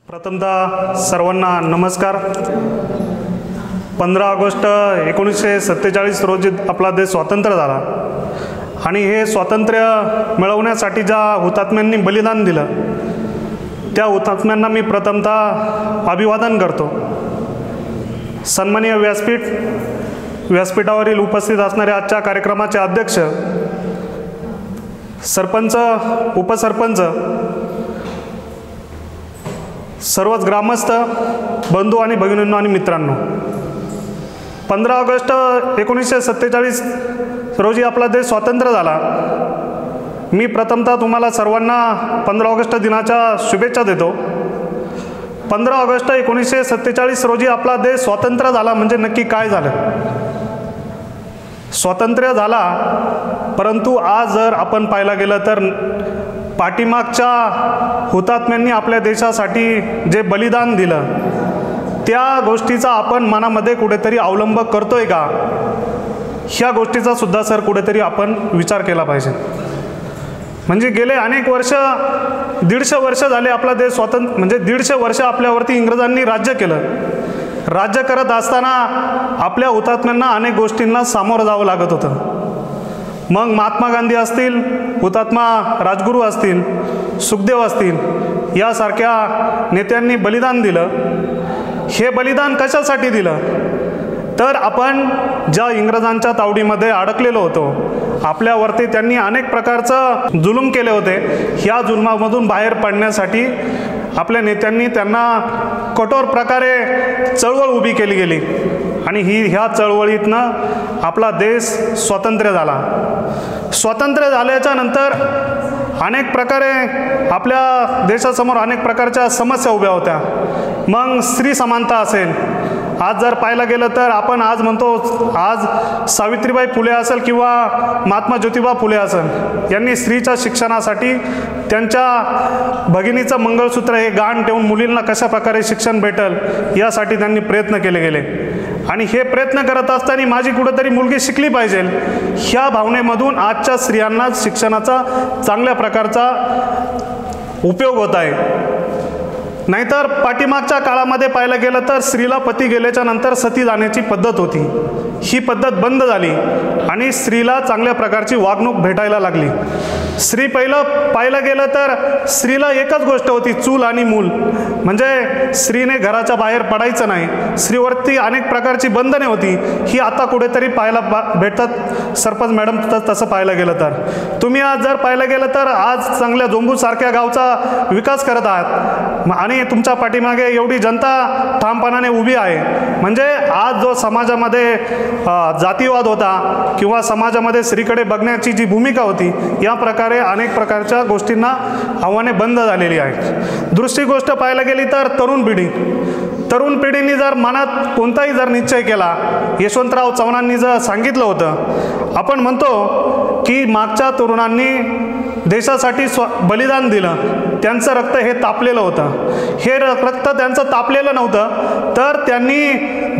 प्रथमतः सर्वांना नमस्कार। 15 ऑगस्ट 1947 रोजी आपला देश स्वतंत्र झाला आणि हे स्वातंत्र्य मिळवण्यासाठी ज्या हुतात्म्यांनी बलिदान दिलं त्या हुतात्म्यांना मी प्रथमतः अभिवादन करतो। सन्माननीय व्यासपीठावरील उपस्थित असणारे आजच्या कार्यक्रमाचे अध्यक्ष, सरपंच, उपसरपंच, सर्वच ग्रामस्थ बंधू आणि भगिनींनो आणि मित्रांनो, 15 ऑगस्ट 1947 रोजी आपला देश स्वतंत्र झाला। मी प्रथमतः तुम्हाला सर्वांना 15 ऑगस्ट दिनाच्या शुभेच्छा देतो। 15 ऑगस्ट 1947 रोजी आपला देश स्वतंत्र झाला म्हणजे नक्की काय झालं? स्वातंत्र्य झाला, परंतु आज जर आपण पाहायला गेलं तर पाठीमागच्या हुतात्म्यांनी आपल्या देशासाठी जे बलिदान दिलं त्या गोष्टीचा आपण मनामध्ये कुठेतरी अवलंब करतोय का, ह्या गोष्टीचा सुद्धा सर कुठेतरी आपण विचार केला पाहिजे। म्हणजे गेले अनेक वर्ष, 150 वर्ष झाले आपला देश स्वतंत्र, म्हणजे 150 वर्ष आपल्यावरती इंग्रजांनी राज्य केलं। राज्य करत असताना आपल्या हुतात्म्यांना अनेक गोष्टींना सामोरं जावं लागत होतं। मग महात्मा गांधी असतील, हुतात्मा राजगुरू असतील, सुखदेव असतील, यासारख्या नेत्यांनी बलिदान दिलं। हे बलिदान कशासाठी दिलं? तर आपण ज्या इंग्रजांच्या तावडीमध्ये अडकलेलो होतो, आपल्यावरती त्यांनी अनेक प्रकारचं जुलूम केले होते, ह्या जुलमामधून बाहेर पडण्यासाठी आपल्या नेत्यांनी त्यांना कठोर प्रकारे चळवळ उभी केली गेली आणि ह्या चळवळीतनं आपला देश स्वतंत्र झाला। स्वतंत्र झाल्याच्या नंतर अनेक प्रकारे आपल्या देशासमोर अनेक प्रकारच्या समस्या उभ्या होत्या। मग स्त्री समानता असेल, आज जर पाहायला गेलं तर आपण आज म्हणतो, आज सावित्रीबाई फुले असेल किंवा महात्मा ज्योतिबा फुले असेल, यांनी स्त्रीच्या शिक्षणासाठी त्यांच्या भगिनीचं मंगळसूत्र हे गहाण ठेवून मुलींना कशा प्रकारे शिक्षण भेटेल यासाठी त्यांनी प्रयत्न केले गेले आणि हे प्रयत्न करत असताना माझी कुठेतरी मुलगी शिकली पाहिजे, ह्या भावनेमधून आजच्या स्त्रियांना शिक्षणाचा चांगल्या प्रकारचा उपयोग होत आहे। नाहीतर पाठीमागच्या काळामध्ये पाहायला गेलं तर स्त्रीला पती गेल्याच्या नंतर सती जाण्याची पद्धत होती, ही पद्धत बंद झाली आणि स्त्रीला चांगल्या प्रकारची वागणूक भेटायला लागली। स्त्री पहिलं पाहायला गेलं तर स्त्रीला एकच गोष्ट होती, चूल आणि मूल, म्हणजे स्त्रीने घराच्या बाहेर पडायचं नाही, स्त्रीवरती अनेक प्रकारची बंधने होती, ही आता कुठेतरी पाहायला भेटतात। सरपंच मॅडम, तसं पाहायला गेलं तर तुम्ही आज जर पाहायला गेलं तर आज चांगल्या जोंबूसारख्या गावचा विकास करत आहात आणि तुमच्या पाठीमागे एवढी जनता ठामपणाने उभी आहे। म्हणजे आज जो समाजामध्ये जातीवाद होता किंवा समाजामध्ये स्त्रीकडे बघण्याची जी भूमिका होती, या प्रकारे अनेक प्रकारच्या गोष्टींना आव्हाने बंद झालेली आहेत। दुसरी गोष्ट पाहायला गेली तर तरुण पिढीने जर मनात कोणताही जर निश्चय केला, यशवंतराव चव्हाणांनी जर सांगितलं होतं, आपण म्हणतो की मागच्या तरुणांनी देशासाठी बलिदान दिलं, त्यांचं रक्त हे तापलेलं होतं, हे रक्त त्यांचं तापलेलं नव्हतं, तर त्यांनी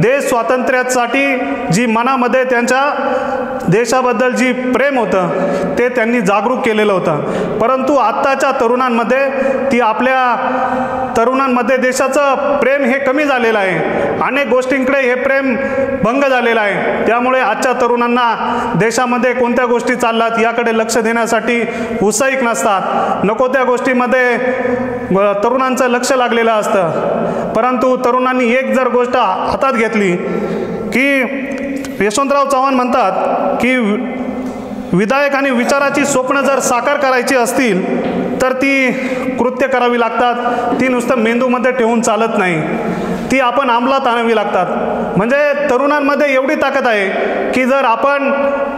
देश स्वातंत्र्यासाठी जी मनामध्ये त्यांच्या देशाबद्दल जी प्रेम होतं ते त्यांनी जागरूक केलेलं होतं। परंतु आत्ताच्या तरुणांमध्ये तरुणांमध्ये देशाचं प्रेम हे कमी झालेलं आहे, अनेक गोष्टींकडे हे प्रेम भंग झालेलं आहे। त्यामुळे आजच्या तरुणांना देशामध्ये कोणत्या गोष्टी चालतात याकडे लक्ष देण्यासाठी उत्साहिक नसतात, नको त्या गोष्टीमध्ये तरुणांचं लक्ष लागलेलं असतं। परंतु तरुणांनी एक जर गोष्ट हातात घेतली की यशवंतराव चव्हाण म्हणतात की विधायक आणि विचाराची स्वप्न जर साकार करायची असतील तर ती कृत्य करावी लागतात, ती नुसतं मेंदूमध्ये ठेवून चालत नाही, ती आपण अंमलात आणावी लागतात। म्हणजे तरुणांमध्ये एवढी ताकद आहे की जर आपण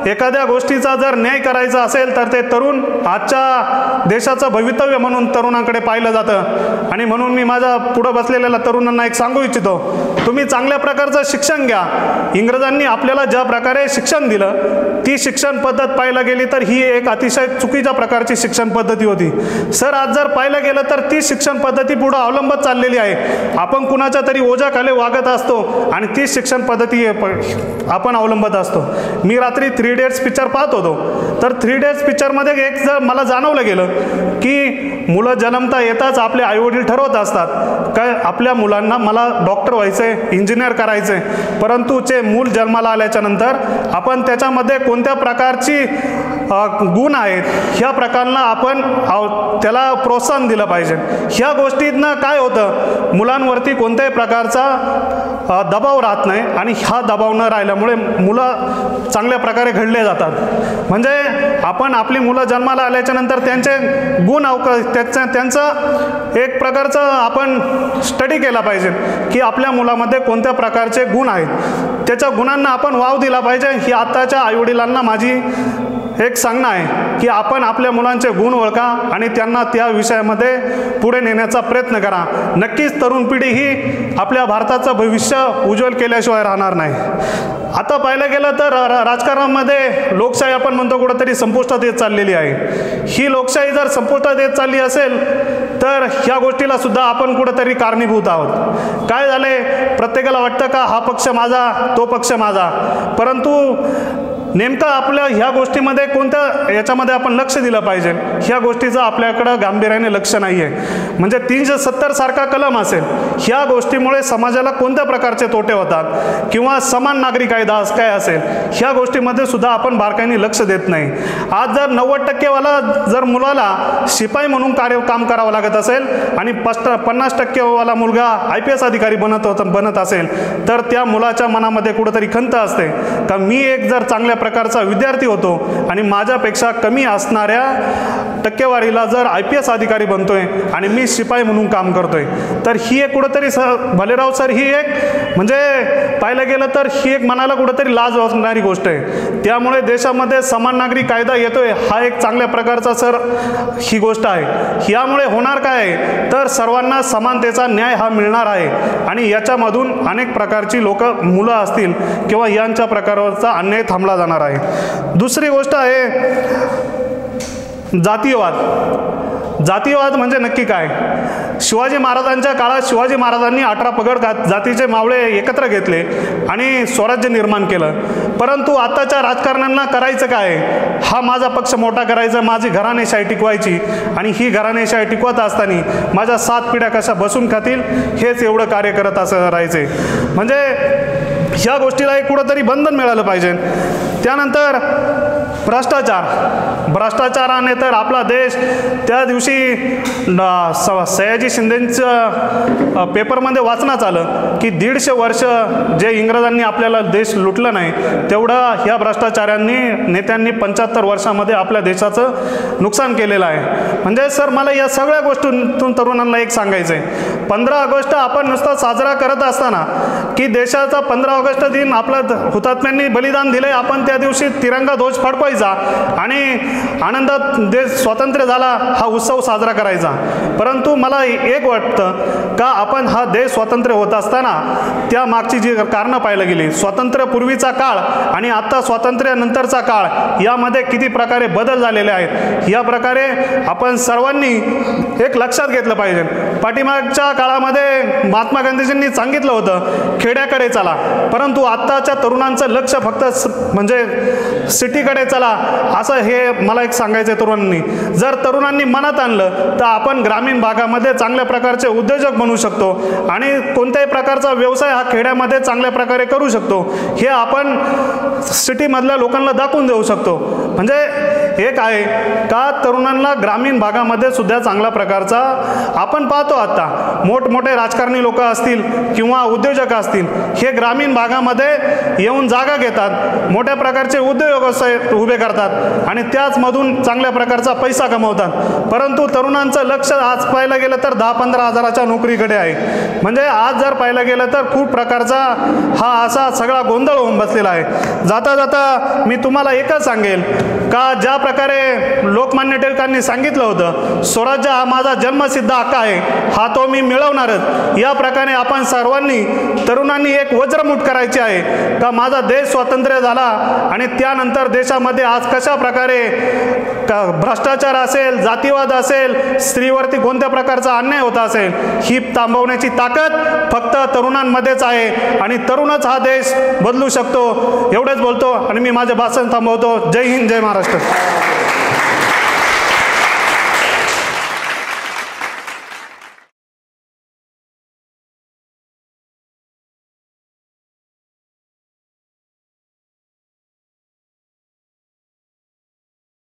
एखाद्या गोष्टीचा जर न्याय करायचा असेल तर ते तरुण आजच्या देशाचं भवितव्य म्हणून तरुणांकडे पाहिलं जातं। आणि म्हणून मी माझ्या पुढं बसलेल्या तरुणांना एक सांगू इच्छितो, तुम्ही चांगल्या प्रकारचं शिक्षण घ्या। इंग्रजांनी आपल्याला ज्या प्रकारे शिक्षण दिलं ती शिक्षण पद्धत पाहायला गेली तर ही एक अतिशय चुकीच्या प्रकारची शिक्षण पद्धती होती. सर आज जर पाहायला गेलं तर ती शिक्षण पद्धती पुढं अवलंबत चाललेली आहे. आपण कुणाच्या तरी ओझ्याखाली वागत असतो आणि ती शिक्षण पद्धती आपण अवलंबत असतो. मी रात्री 3 Idiots पिक्चर पाहत होतो, तर 3 Idiots पिक्चरमध्ये एक जर मला जाणवलं गेलं की मुलं जन्मता येताच आपले आईवडील ठरवत असतात काय आपल्या मुलांना मला डॉक्टर व्हायचं आहे, इंजिनियर करायचं आहे, परंतु ते मूल जन्माला आल्याच्या नंतर आपण त्याच्यामध्ये कोणत्या प्रकारची गुण आहेत ह्या प्रकारला आपण त्याला प्रोत्साहन दिलं पाहिजे. ह्या गोष्टीतनं काय होतं, मुलांवरती कोणत्याही प्रकारचा दबाव राहत नाही आणि हा दबाव न राहिल्यामुळे मुलं चांगल्या प्रकारे घडले जातात. म्हणजे आपण आपली मुलं जन्माला आल्याच्या नंतर त्यांचे गुण त्यांचं एक प्रकारचं आपण स्टडी केला पाहिजे की आपल्या मुलामध्ये कोणत्या प्रकारचे गुण आहेत, त्याच्या गुणांना आपण वाव दिला पाहिजे. ही आत्ताच्या आईवडिलांना माझी एक सांगणं आहे की आपण आपल्या मुलांचे गुण ओळखा आणि त्यांना त्या विषयामध्ये पुढे नेण्याचा प्रयत्न करा. नक्कीच तरुण पिढी ही आपल्या भारताचं भविष्य उज्ज्वल केल्याशिवाय राहणार नाही. आता पाहायला गेलं तर राजकारणामध्ये लोकशाही आपण म्हणतो कुठंतरी संपुष्टात येत चाललेली आहे. ही लोकशाही जर संपुष्टात येत चालली असेल तर ह्या गोष्टीला सुद्धा आपण कुठंतरी कारणीभूत आहोत. काय झाले, प्रत्येकाला वाटतं का हा पक्ष माझा, तो पक्ष माझा, परंतु नेमकं आपल्या ह्या गोष्टीमध्ये कोणत्या याच्यामध्ये आपण लक्ष दिलं पाहिजे ह्या गोष्टीचं आपल्याकडं गांभीर्याने लक्ष नाही आहे. म्हणजे 370 सारखा कलम असेल, ह्या गोष्टीमुळे समाजाला कोणत्या प्रकारचे तोटे होतात किंवा समान नागरी कायदा काय असेल ह्या गोष्टीमध्ये सुद्धा आपण बारकाईने लक्ष देत नाही. आज जर 90% जर मुलाला शिपाई म्हणून काम करावं लागत असेल आणि 50% मुलगा IPS अधिकारी बनत असेल तर त्या मुलाच्या मनामध्ये कुठंतरी खंत असते का मी एक जर चांगल्या प्रकारचा विद्यार्थी होतो आणि माझ्यापेक्षा कमी असणाऱ्या टक्केवारीला जर IPS अधिकारी बनतोय आणि मी शिपाई म्हणून काम करतोय, तर ही एक कुठंतरी भालेराव सर ही एक म्हणजे पाहायला गेलं तर ही एक मनाला कुठंतरी लाज वाटणारी गोष्ट आहे. त्यामुळे देशामध्ये समान नागरी कायदा येतोय हा एक चांगल्या प्रकारचा सर ही गोष्ट आहे. यामुळे होणार काय आहे तर सर्वांना समानतेचा न्याय हा मिळणार आहे आणि याच्यामधून अनेक प्रकारची मुलं असतील किंवा यांच्या प्रकारचा अन्याय थांबला जाणार आहे. दुसरी गोष्ट आहे जातीयवाद. जातीयवाद म्हणजे नक्की काय, शिवाजी महाराजांच्या काळात शिवाजी महाराजांनी 18 पगड जातीचे मावळे एकत्र घेतले आणि स्वराज्य निर्माण केलं. परंतु आताच्या राजकारण्यांना करायचं काय, हा माझा पक्ष मोठा करायचा, माझी घराणेशाही टिकवायची आणि ही घराणेशाही टिकवत असताना माझ्या 7 पिढ्या कशा बसून खातील हेच एवढं कार्य करत असं राहायचे. म्हणजे ह्या गोष्टीला एक कुठंतरी बंधन मिळालं पाहिजे. त्यानंतर भ्रष्टाचाराने तर आपला देश त्या दिवशी सयाजी शिंदेंचं पेपरमध्ये वाचण्यात आलं की 150 वर्ष जे इंग्रजांनी आपल्याला देश लुटलं नाही तेवढं ह्या भ्रष्टाचारांनी नेत्यांनी 75 वर्षामध्ये आपल्या देशाचं नुकसान केलेलं आहे. म्हणजे सर मला या सगळ्या गोष्टींतून तरुणांना एक सांगायचं आहे, 15 ऑगस्ट आपण नुसता साजरा करत असताना की देशाचा 15 ऑगस्ट दिन आपलं हुतात्म्यांनी बलिदान दिले, आपण त्या दिवशी तिरंगा ध्वज फडकवायचा आणि आनंदात देश स्वातंत्र्य झाला हा उत्सव साजरा करायचा. परंतु मला एक वाटतं का आपण हा देश स्वातंत्र्य होत असताना त्या मागची जी कारणं पाहायला गेली, स्वातंत्र्यपूर्वीचा काळ आणि आता स्वातंत्र्यानंतरचा काळ यामध्ये किती प्रकारे बदल झालेले आहेत या प्रकारे आपण सर्वांनी एक लक्षात घेतलं पाहिजे. पाठीमागच्या काळामध्ये महात्मा गांधीजींनी सांगितलं होतं खेड्याकडे चला, परंतु आत्ताच्या तरुणांचं लक्ष फक्त म्हणजे सिटीकडे चला असं हे मला एक सांगायचं आहे तरुणांनी. जर तरुणांनी मनात आणलं तर आपण ग्रामीण भागामध्ये चांगल्या प्रकारचे उद्योजक बनू शकतो आणि कोणत्याही प्रकारचा व्यवसाय हा खेड्यामध्ये चांगल्या प्रकारे करू शकतो हे आपण सिटीमधल्या लोकांना दाखवून देऊ शकतो. म्हणजे एक आहे का तरुणांना ग्रामीण भागामध्ये सुद्धा चांगल्या प्रकारचा आपण पाहतो आता मोठमोठे राजकारणी लोक असतील किंवा उद्योजक असतील हे ग्रामीण भागामध्ये येऊन जागा घेतात, मोठ्या प्रकारचे उद्योग उभे नोकऱ्या करतात आणि त्याचमधून चांगल्या प्रकारचा पैसा कमवतात। परंतु तरुणांचं लक्ष आज पाहायला गेलं तर 10-15 हजाराच्या नोकरीकडे आहे। म्हणजे आज जर पाहायला गेलं तर खूप प्रकारचा हा असा सगळा गोंधळ होऊन बसलेला आहे। जाता जाता मी तुम्हाला एकच सांगेल का ज्या प्रकारे लोकमान्य टिळकांनी सांगितलं होतं स्वराज्य हा माझा जन्मसिद्ध हक्क आहे, हा तो मी मिळवणारच। या प्रकारे आपण सर्वांनी तरुणांनी एक वज्रमुठ करायची आहे का माझा देश स्वातंत्र्य झाला आणि त्यानंतर देशामध्ये आज कशा प्रकारे भ्रष्टाचार असेल, जातीवाद असेल, स्त्रीवरती कोणत्या प्रकारचा अन्याय होत असेल, ही थांबवण्याची ताकद फक्त तरुणांमध्येच आहे आणि तरुणच हा देश बदलू शकतो। एवढंच बोलतो आणि मी माझे भाषण थांबवतो। जय हिंद, जय महाराष्ट्र।